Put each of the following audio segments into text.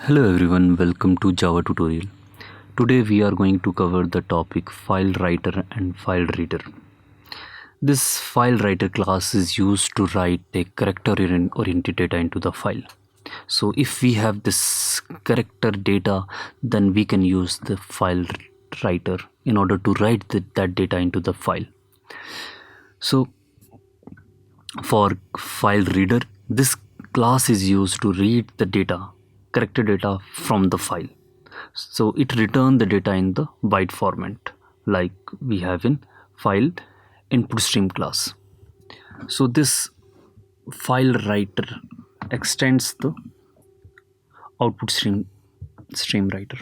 Hello everyone, welcome to Java tutorial. Today we are going to cover the topic FileWriter and FileReader. This FileWriter class is used to write a character-oriented data into the file. So if we have this character data, then we can use the FileWriter in order to write that data into the file. So for FileReader, this class is used to read the data, character data from the file. So it returns the data in the byte format like we have in file input stream class. So this FileWriter extends the output stream writer,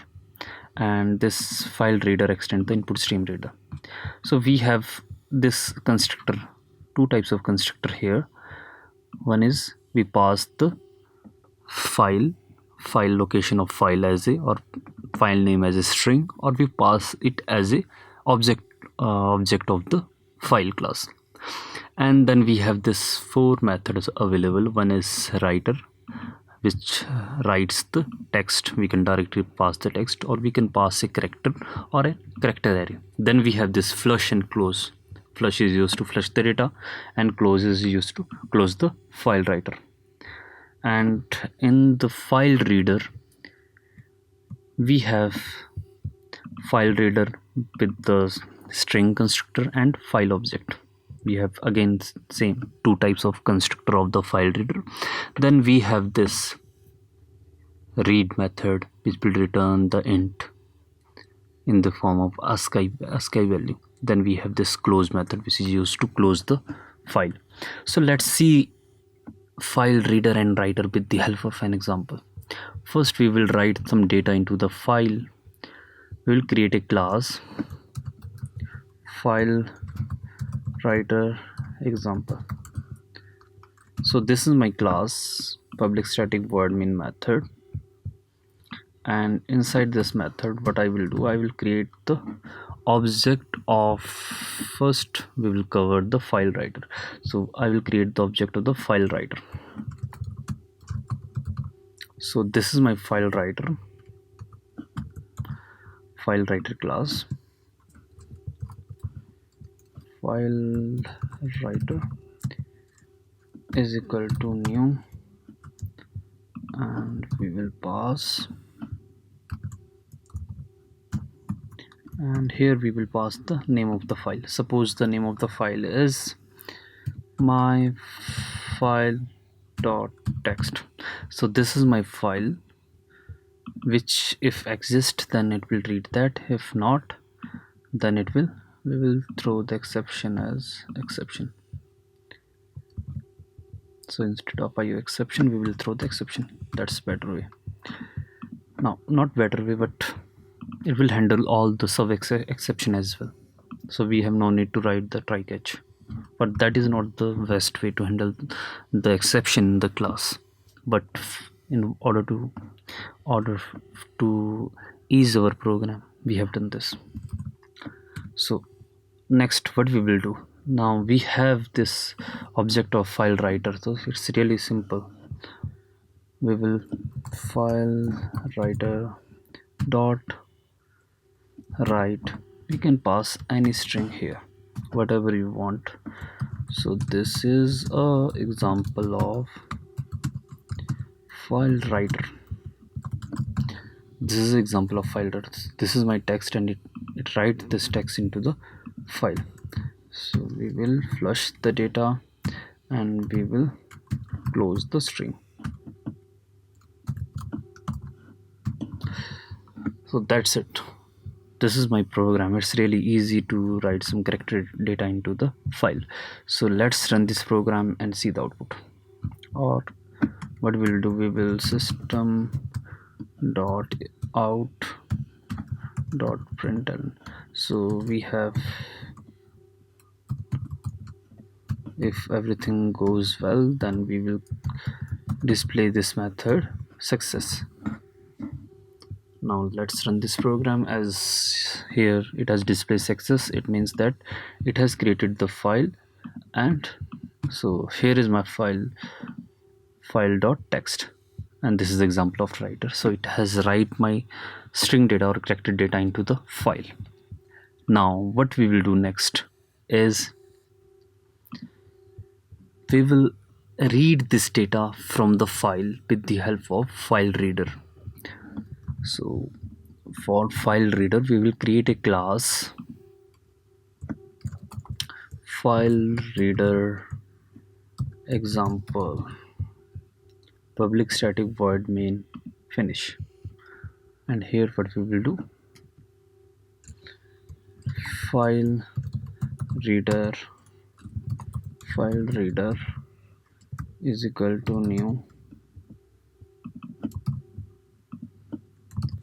and this FileReader extends the input stream reader. So we have this constructor, two types of constructor here. One is we pass the file location of file as a, or file name as a string, or we pass it as a object of the file class. And then we have this four methods available. One is writer, which writes the text. We can directly pass the text, or we can pass a character or a character array. Then we have this flush and close. Flush is used to flush the data, and close is used to close the FileWriter. And in the FileReader, we have FileReader with the string constructor and file object. We have again same two types of constructor of the FileReader. Then we have this read method, which will return the int in the form of ASCII value. Then we have this close method, which is used to close the file. So let's see FileReader and writer with the help of an example. First, we will write some data into the file. We will create a class FileWriter example. So this is my class, public static void main method, and inside this method what I will do, I will create the object of, first we will cover the FileWriter. So I will create the object of the FileWriter. So this is my FileWriter class. FileWriter is equal to new, and we will pass, and here we will pass the name of the file. Suppose the name of the file is my file.txt. so this is my file, which if exists then it will read that, if not then we will throw the exception as exception. So instead of IO exception, we will throw the exception. That's better way. Now, not better way, but it will handle all the sub exception as well. So we have no need to write the try catch, but that is not the best way to handle the exception in the class. But in order to ease our program, we have done this. So next, what we will do, now we have this object of FileWriter, so it's really simple. We will FileWriter dot write. We can pass any string here, whatever you want. So this is a example of FileWriter. This is example of FileWriter. This is my text, and it writes this text into the file. So we will flush the data, and we will close the string. So that's it. This is my program. It's really easy to write some character data into the file. So let's run this program and see the output. Or what we'll do, we will system.out.println. so we have, if everything goes well, then we will display this method success. Now let's run this program. As here it has displayed success, it means that it has created the file. And so here is my file.txt, and this is the example of writer. So it has write my string data or character data into the file. Now what we will do next is we will read this data from the file with the help of FileReader. So for FileReader we will create a class FileReader example public static void main finish, and here what we will do, FileReader is equal to new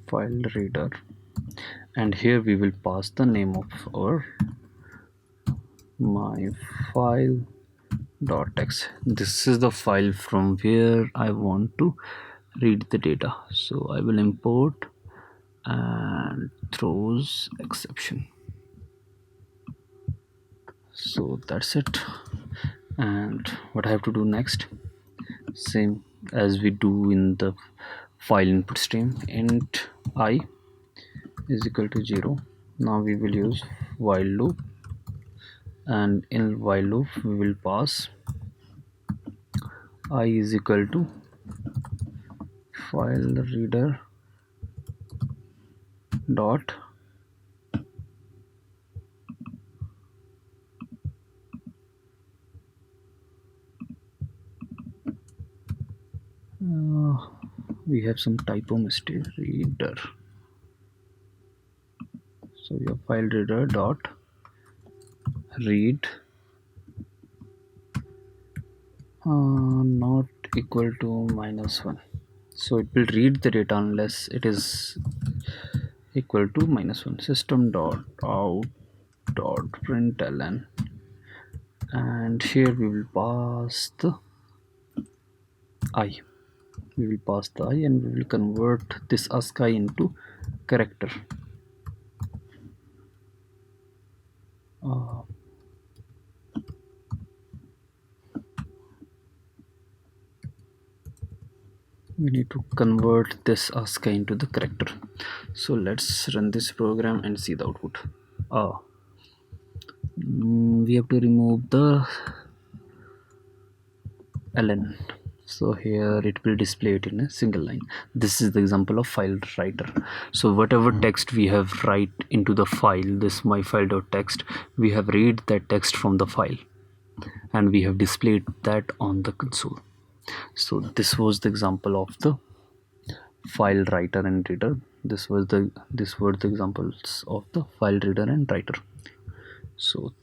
FileReader, and here we will pass the name of our my file.txt. This is the file from where I want to read the data, so I will import and throws exception. So that's it. And what I have to do next, same as we do in the file input stream, int I is equal to 0. Now we will use while loop, and in while loop we will pass I is equal to FileReader dot we have some typo mistake, reader. So your FileReader dot read not equal to -1. So it will read the data unless it is equal to -1. System dot out dot println, and here we will pass the I. We will pass the I, and we will convert this ASCII into character. We need to convert this ASCII into the character. So let's run this program and see the output. We have to remove the ln, so here it will display it in a single line. This is the example of FileWriter. So whatever text we have write into the file, this my file.txt, we have read that text from the file and we have displayed that on the console. So this was the example of the FileWriter and reader. These were the examples of the FileReader and writer. So